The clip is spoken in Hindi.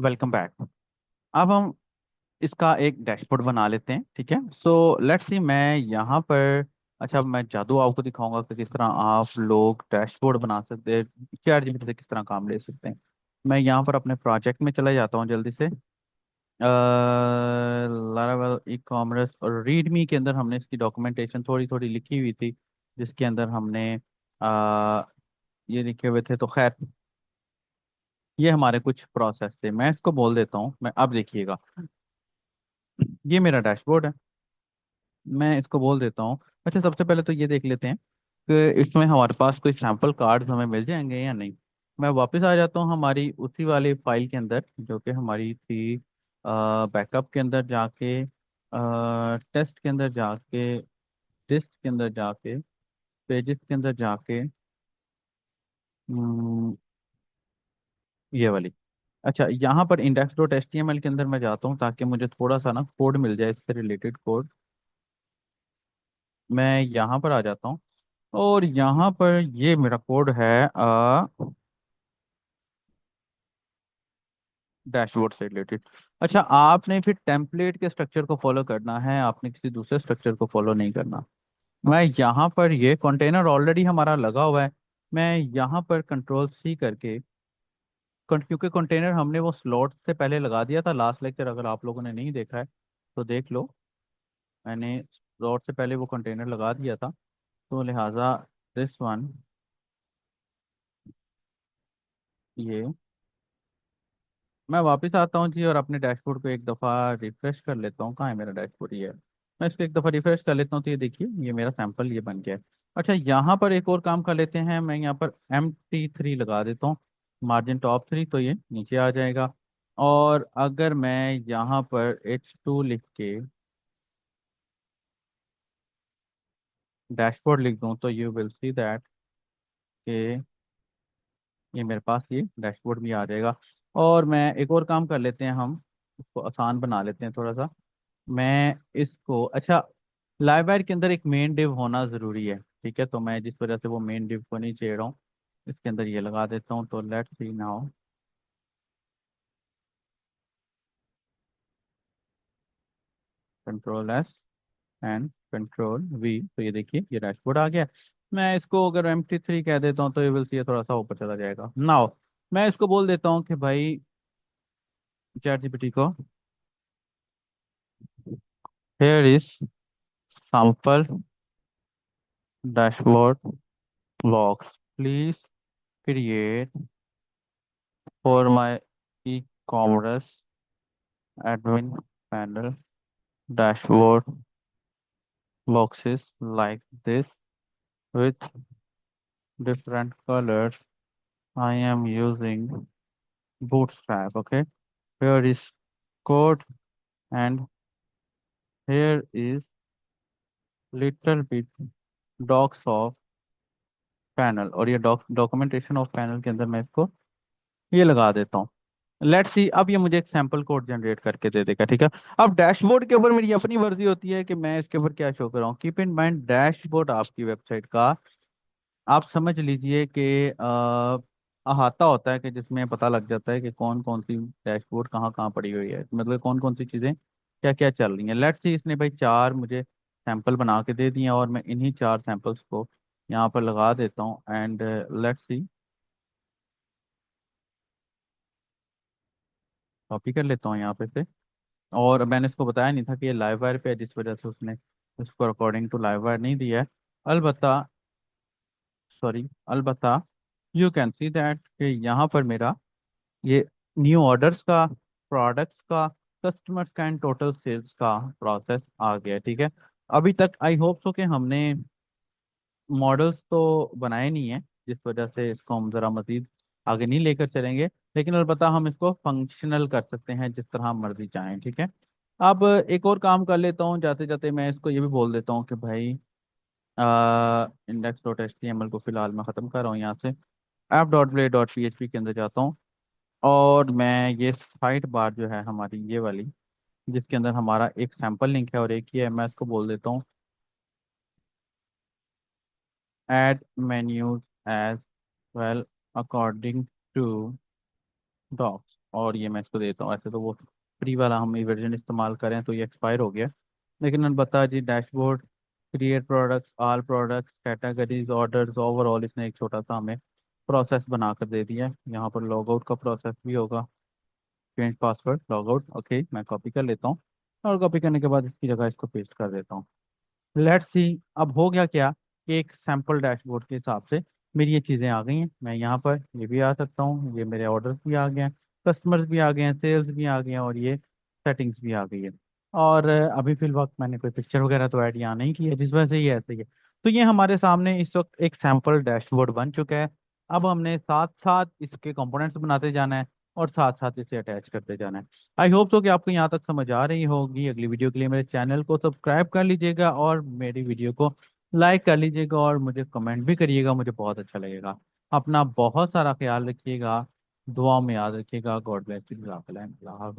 Welcome back. अब हम इसका एक डैशबोर्ड बना लेते हैं, ठीक है। सो लेट्स सी, मैं यहाँ पर, अच्छा, अब मैं जादू आपको दिखाऊंगा कि किस तरह आप लोग डैशबोर्ड बना सकते हैं, चैट जीपीटी से किस तरह काम ले सकते हैं। मैं यहाँ पर अपने प्रोजेक्ट में चला जाता हूँ जल्दी से। लारावेल ई कॉमर्स और रीडमी के अंदर हमने इसकी डॉक्यूमेंटेशन थोड़ी थोड़ी लिखी हुई थी, जिसके अंदर हमने अ, ये लिखे हुए थे। तो खैर, ये हमारे कुछ प्रोसेस थे, मैं इसको बोल देता हूँ। मैं अब देखिएगा, ये मेरा डैशबोर्ड है, मैं इसको बोल देता हूँ। अच्छा, सबसे पहले तो ये देख लेते हैं कि इसमें हमारे पास कोई सैंपल कार्ड्स हमें मिल जाएंगे या नहीं। मैं वापस आ जाता हूँ हमारी उसी वाली फाइल के अंदर, जो कि हमारी थी बैकअप के अंदर जाके, टेस्ट के अंदर जाके, डिस्क के अंदर जाके, पेजेस के अंदर जाके, हम्म, ये वाली। अच्छा, यहाँ पर index dot H T M L के अंदर मैं जाता हूँ ताकि मुझे थोड़ा सा ना कोड मिल जाए, इससे रिलेटेड कोड। मैं यहाँ पर आ जाता हूँ और यहाँ पर ये मेरा कोड है डैशबोर्ड से रिलेटेड। अच्छा, आपने फिर टेम्पलेट के स्ट्रक्चर को फॉलो करना है, आपने किसी दूसरे स्ट्रक्चर को फॉलो नहीं करना। मैं यहाँ पर, ये कंटेनर ऑलरेडी हमारा लगा हुआ है, मैं यहाँ पर कंट्रोल सी करके, क्योंकि कंटेनर हमने वो स्लॉट से पहले लगा दिया था लास्ट लेक्चर, अगर आप लोगों ने नहीं देखा है तो देख लो। मैंने स्लॉट से पहले वो कंटेनर लगा दिया था, तो लिहाजा दिस वन, ये, मैं वापस आता हूँ जी और अपने डैशबोर्ड को एक दफ़ा रिफ्रेश कर लेता हूँ। कहाँ है मेरा डैशबोर्ड? ये है। मैं इसको एक दफ़ा रिफ्रेश कर लेता हूँ, तो ये देखिए, ये मेरा सैंपल ये बन गया है। अच्छा, यहाँ पर एक और काम कर लेते हैं, मैं यहाँ पर MT3 लगा देता हूँ, मार्जिन टॉप 3, तो ये नीचे आ जाएगा। और अगर मैं यहाँ पर H2 लिख के डैशबोर्ड लिख दूँ, तो यू विल सी दैट कि ये मेरे पास ये डैशबोर्ड भी आ जाएगा। और मैं एक और काम कर लेते हैं, हम इसको आसान बना लेते हैं थोड़ा सा। मैं इसको, अच्छा, लाइब्रेरी के अंदर एक मेन डिव होना ज़रूरी है, ठीक है। तो मैं जिस वजह से वो मेन डिव को नहीं छेड़ रहा हूँ, इसके अंदर ये लगा देता हूँ। तो let's see now, control S and control V, तो ये देखिए ये डैशबोर्ड आ गया। मैं इसको अगर MT3 कह देता हूँ, तो ये विल सी थोड़ा सा ऊपर चला जाएगा। नाउ मैं इसको बोल देता हूँ कि भाई, चैट जीपीटी को, here is sample dashboard blocks, please create for my e-commerce admin panel dashboard boxes like this with different colors. I am using Bootstrap. Okay, here is code and here is little bit docs of panel, और ये डॉक्यूमेंटेशन ऑफ पैनल के अंदर मैं इसको ये लगा देता हूँ। लेट्स सी, अब ये मुझे एक सैंपल कोड जनरेट करके दे देगा, ठीक है। अब डैशबोर्ड के ऊपर मेरी अपनी मर्जी होती है कि मैं इसके ऊपर क्या शो कर रहा हूँ। कीप इन माइंड, डैशबोर्ड आपकी वेबसाइट का, आप समझ लीजिए कि अहाता होता है, कि जिसमें पता लग जाता है कि कौन कौन सी डैशबोर्ड कहाँ कहाँ पड़ी हुई है, मतलब कौन कौन सी चीज़ें क्या क्या चल रही हैं। लेट्स सी, इसने भाई चार मुझे सैंपल बना के दे दिए और मैं इन्हीं चार सैंपल्स को यहाँ पर लगा देता हूँ। एंड लेट्स सी, कॉपी कर लेता हूँ यहाँ पे से। और मैंने इसको बताया नहीं था कि ये लाइव वायर पे है, जिस वजह से उसने इसको अकॉर्डिंग टू लाइव वायर नहीं दिया है। अलबत्ता, सॉरी, अलबत्ता यू कैन सी दैट कि यहाँ पर मेरा ये न्यू ऑर्डर्स का, प्रोडक्ट्स का, कस्टमर्स का एंड टोटल सेल्स का प्रोसेस आ गया है, ठीक है। अभी तक आई होप सो कि हमने मॉडल्स तो बनाए नहीं है, जिस वजह से इसको हम ज़रा मजीद आगे नहीं लेकर चलेंगे, लेकिन अलबत्ता हम इसको फंक्शनल कर सकते हैं जिस तरह हम मर्जी चाहें, ठीक है। अब एक और काम कर लेता हूँ जाते जाते, मैं इसको ये भी बोल देता हूँ कि भाई, index dot H T M L को फिलहाल मैं ख़त्म कर रहा हूँ यहाँ से, app dot play dot P H P के अंदर जाता हूँ। और मैं ये साइट बार जो है हमारी ये वाली, जिसके अंदर हमारा एक सैंपल लिंक है और एक ही है, मैं इसको बोल देता हूँ add menus as well according to docs. और ये मैं इसको देता हूँ। ऐसे तो वो फ्री वाला हम वर्जन इस्तेमाल करें तो ये एक्सपायर हो गया। लेकिन मैंने बता जी dashboard, create products, all products, categories, orders, overall इसने एक छोटा सा हमें प्रोसेस बना कर दे दिया है। यहाँ पर लॉग आउट का प्रोसेस भी होगा। Change password, log out, okay मैं कॉपी कर लेता हूँ। और कॉपी करने के बाद इसकी जगह इसको पेस्ट कर देता हूँ। लेट्स सी अब हो गया क्या कि एक सैंपल डैशबोर्ड के हिसाब से मेरी ये चीज़ें आ गई हैं। मैं यहाँ पर ये भी आ सकता हूँ, ये मेरे ऑर्डर्स भी आ गए हैं, कस्टमर्स भी आ गए हैं, सेल्स भी आ गए हैं, और ये सेटिंग्स भी आ गई है। और अभी फिलहाल मैंने कोई पिक्चर वगैरह तो ऐड यहाँ नहीं की है, जिस वजह से ये ऐसे ही है। तो ये हमारे सामने इस वक्त एक सैंपल डैशबोर्ड बन चुका है। अब हमने साथ साथ इसके कंपोनेंट्स बनाते जाना है और साथ साथ इसे अटैच करते जाना है। आई होप सो कि आपको यहाँ तक समझ आ रही होगी। अगली वीडियो के लिए मेरे चैनल को सब्सक्राइब कर लीजिएगा और मेरी वीडियो को लाइक कर लीजिएगा और मुझे कमेंट भी करिएगा, मुझे बहुत अच्छा लगेगा। अपना बहुत सारा ख्याल रखिएगा, दुआ में याद रखिएगा। God bless you. अल्लाह हाफिज़।